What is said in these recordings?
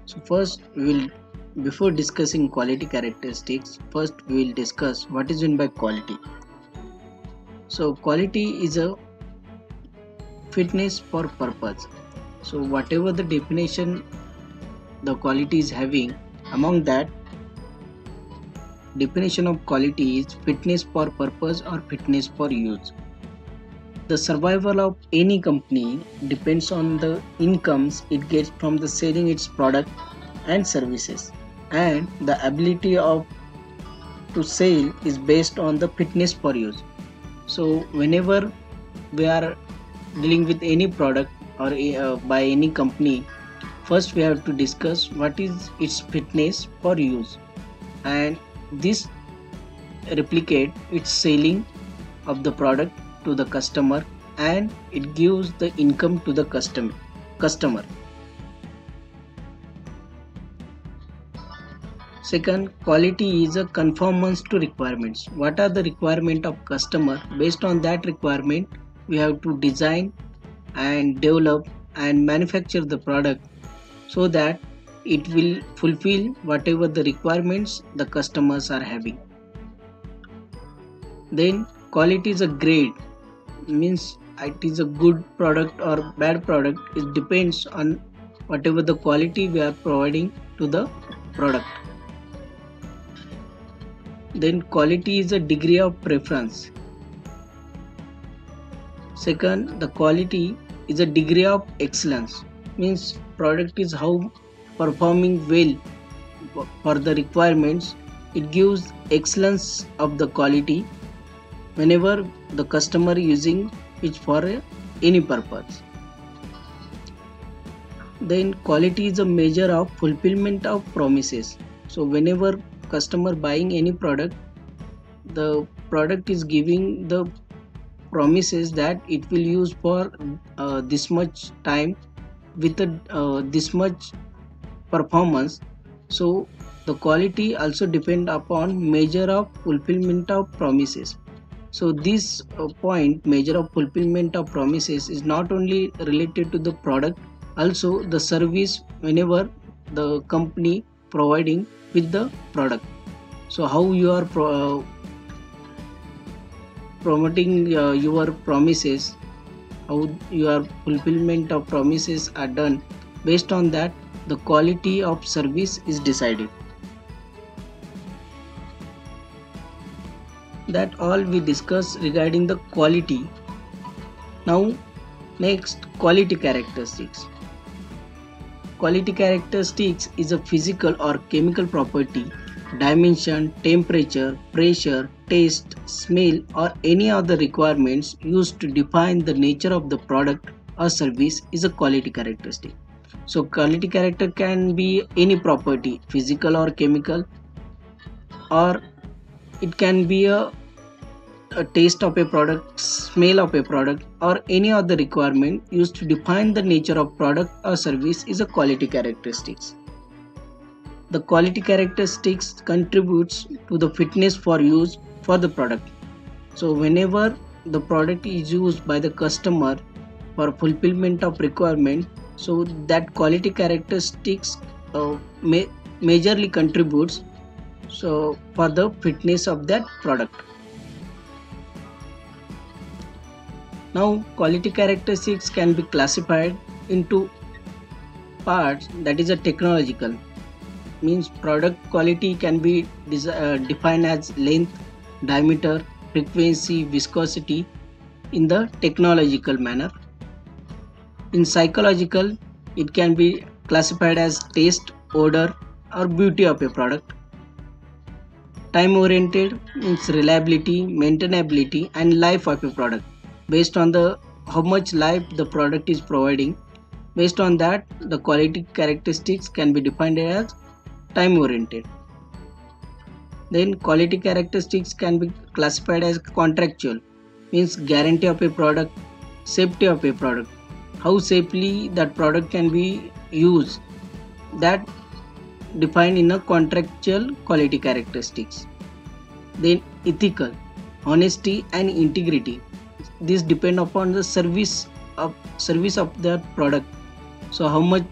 So first we will before discussing quality characteristics, first we will discuss what is meant by quality. So quality is a fitness for purpose. So whatever the definition the quality is having, among that definition of quality is fitness for purpose or fitness for use. The survival of any company depends on the incomes it gets from the selling its product and services, and the ability of to sell is based on the fitness for use. So whenever we are dealing with any product or by any company, first we have to discuss what is its fitness for use, and this replicate its selling of the product to the customer, and it gives the income to the customer. Second, quality is a conformance to requirements. What are the requirement of customer? Based on that requirement, we have to design and develop and manufacture the product so that it will fulfill whatever the requirements the customers are having. Then quality is a grade, means it is a good product or bad product. It depends on whatever the quality we are providing to the product. Then quality is a degree of preference. Second, the quality is a degree of excellence, means product is how performing well for the requirements. It gives excellence of the quality whenever the customer using it for any purpose. Then quality is a measure of fulfillment of promises. So whenever customer buying any product, the product is giving the promises that it will use for this much time with this much performance. So the quality also depend upon measure of fulfillment of promises. So this point, measure of fulfillment of promises, is not only related to the product, also the service whenever the company providing with the product. So how you are promoting your promises, how your fulfillment of promises are done, based on that the quality of service is decided. That all we discuss regarding the quality. Now next, quality characteristics. Quality characteristics is a physical or chemical property, dimension, temperature, pressure, taste, smell, or any other requirements used to define the nature of the product or service is a quality characteristic. So quality character can be any property, physical or chemical, or it can be a taste of a product, smell of a product, or any other requirement used to define the nature of product or service is a quality characteristics. The quality characteristics contributes to the fitness for use for the product. So whenever the product is used by the customer for fulfillment of requirement, so that quality characteristics majorly contributes so for the fitness of that product. Now quality characteristics can be classified into parts, that is a technological, means product quality can be defined as length, diameter, frequency, viscosity in the technological manner. In psychological, it can be classified as taste, odor, or beauty of a product. Time oriented means reliability, maintainability, and life of a product, based on the how much life the product is providing. Based on that, the quality characteristics can be defined as time oriented. Then quality characteristics can be classified as contractual, means guarantee of a product, safety of a product, how safely that product can be used, that defined in a contractual quality characteristics. Then ethical, honesty and integrity, this depend upon the service of that product. So how much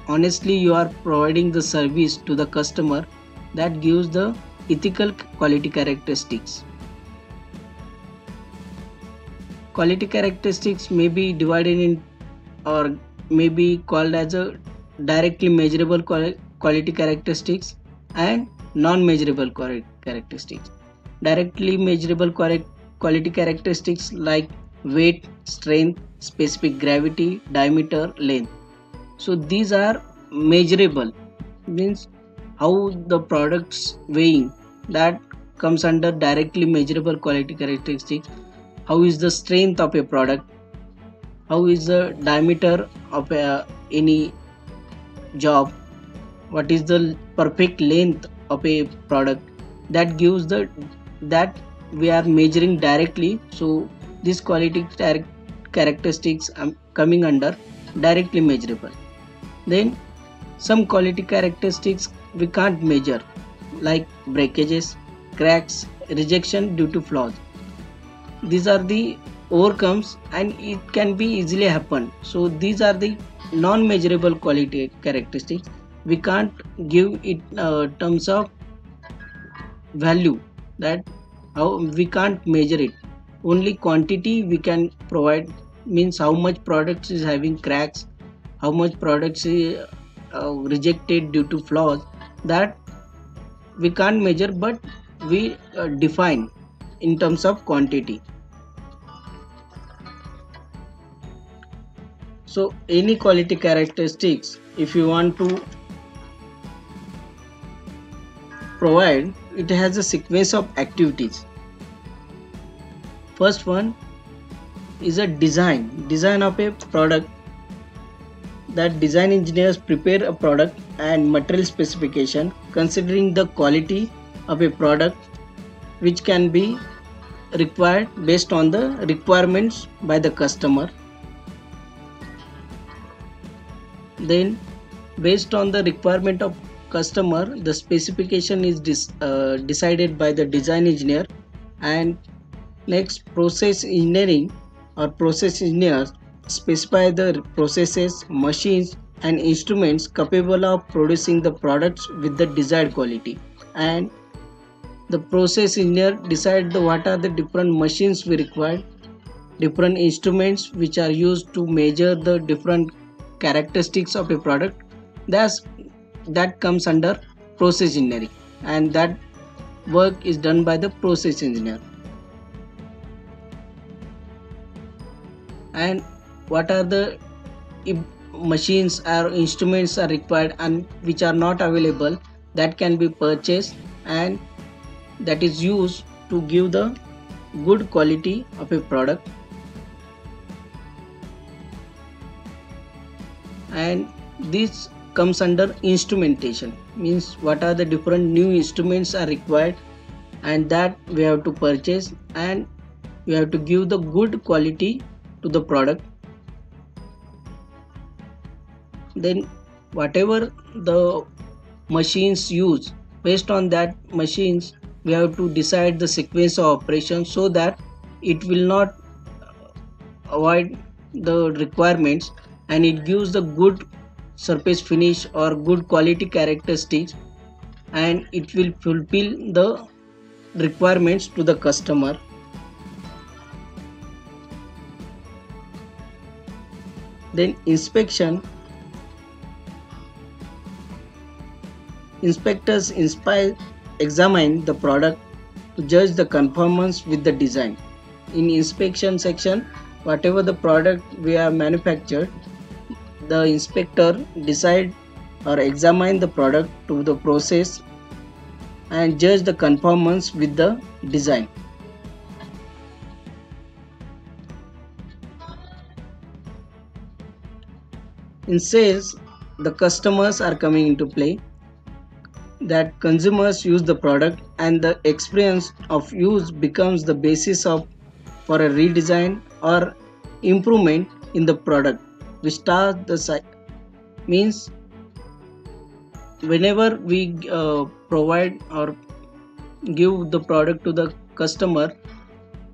honestly you are providing the service to the customer, that gives the ethical quality characteristics. Quality characteristics may be divided in, or may be called as a directly measurable quality characteristics and non-measurable characteristics. Directly measurable quality characteristics like weight, strength, specific gravity, diameter, length. So these are measurable, means how the products weighing, that comes under directly measurable quality characteristics. How is the strength of a product, how is the diameter of any job, what is the perfect length of a product, that gives the, that we are measuring directly. So this quality characteristics coming under directly measurable. Then some quality characteristics we can't measure, like breakages, cracks, rejection due to flaws. These are the overcomes and it can be easily happen. So these are the non-measurable quality characteristics. We can't give it terms of value, that how we can't measure it. Only quantity we can provide, means how much products is having cracks, how much products is rejected due to flaws, that we can't measure, but we define in terms of quantity. So any quality characteristics, if you want to provide, it has a sequence of activities. First one is a design of a product. That design engineers prepare a product and material specification considering the quality of a product which can be required based on the requirements by the customer. Then based on the requirement of customer, the specification is decided by the design engineer, and next process engineering or process engineers specify the processes, machines and instruments capable of producing the products with the desired quality, and the process engineer decide what are the different machines we require, different instruments which are used to measure the different characteristics of a product. That comes under process engineering, and that work is done by the process engineer. And what are the, if machines or instruments are required and which are not available, that can be purchased and that is used to give the good quality of a product. And this comes under instrumentation, means what are the different new instruments are required, and that we have to purchase and we have to give the good quality to the product. Then whatever the machines use, based on that machines we have to decide the sequence of operations so that it will not avoid the requirements and it gives the good surface finish or good quality characteristics, and it will fulfill the requirements to the customer. Then inspectors examine the product to judge the conformance with the design. In inspection section, whatever the product we have manufactured, the inspector decide or examine the product to the process and judge the conformance with the design. In sales, the customers are coming into play, that consumers use the product and the experience of use becomes the basis of for a redesign or improvement in the product. We start the means whenever we provide or give the product to the customer,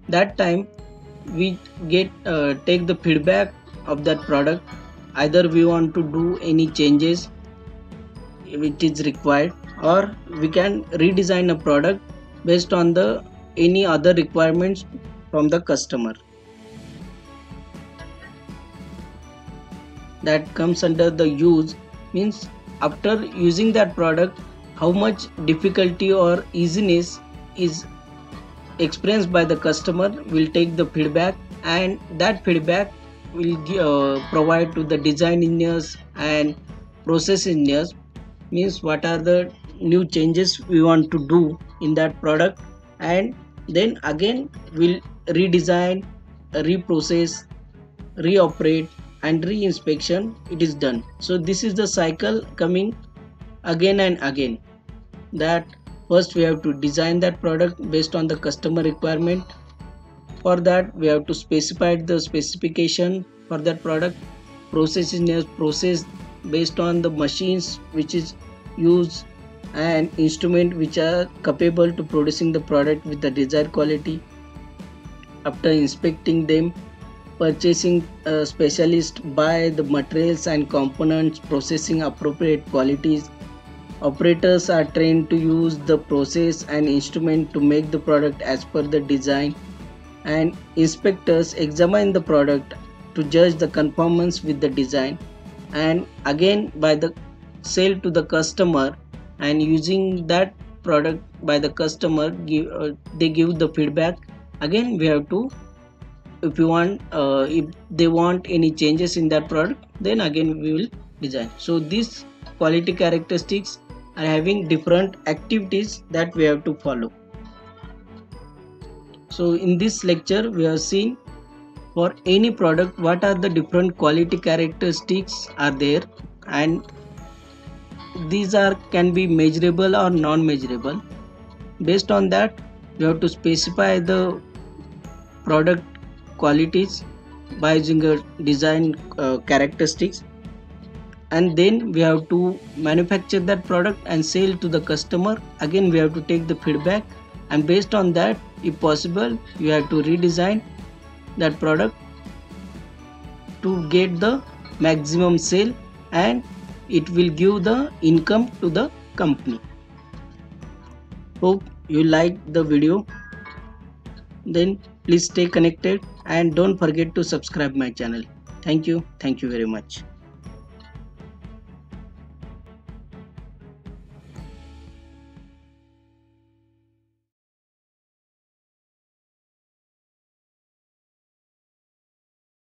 that time we get take the feedback of that product either we want to do any changes which is required, or we can redesign a product based on the any other requirements from the customer. That comes under the use, means after using that product, how much difficulty or easiness is experienced by the customer. Will take the feedback, and that feedback will provide to the design engineers and process engineers, means what are the new changes we want to do in that product, and then again we'll redesign, reprocess, reoperate, and re-inspection. It is done. So this is the cycle coming again and again, that first we have to design that product based on the customer requirement. For that we have to specify the specification for that product. Process engineers process based on the machines which is used and instrument which are capable to producing the product with the desired quality. After inspecting them, purchasing specialist buy the materials and components, processing appropriate qualities. Operators are trained to use the process and instrument to make the product as per the design, and inspectors examine the product to judge the conformance with the design, and again by the sale to the customer, and using that product by the customer they give the feedback. Again we have to, if you want if they want any changes in that product, then again we will design. So these quality characteristics are having different activities that we have to follow. So in this lecture we have seen for any product what are the different quality characteristics are there, and these are can be measurable or non-measurable. Based on that we have to specify the product qualities by using a design characteristics, and then we have to manufacture that product and sell to the customer. Again we have to take the feedback, and based on that if possible you have to redesign that product to get the maximum sale, and it will give the income to the company. Hope you liked the video. Then please stay connected and don't forget to subscribe my channel. Thank you very much.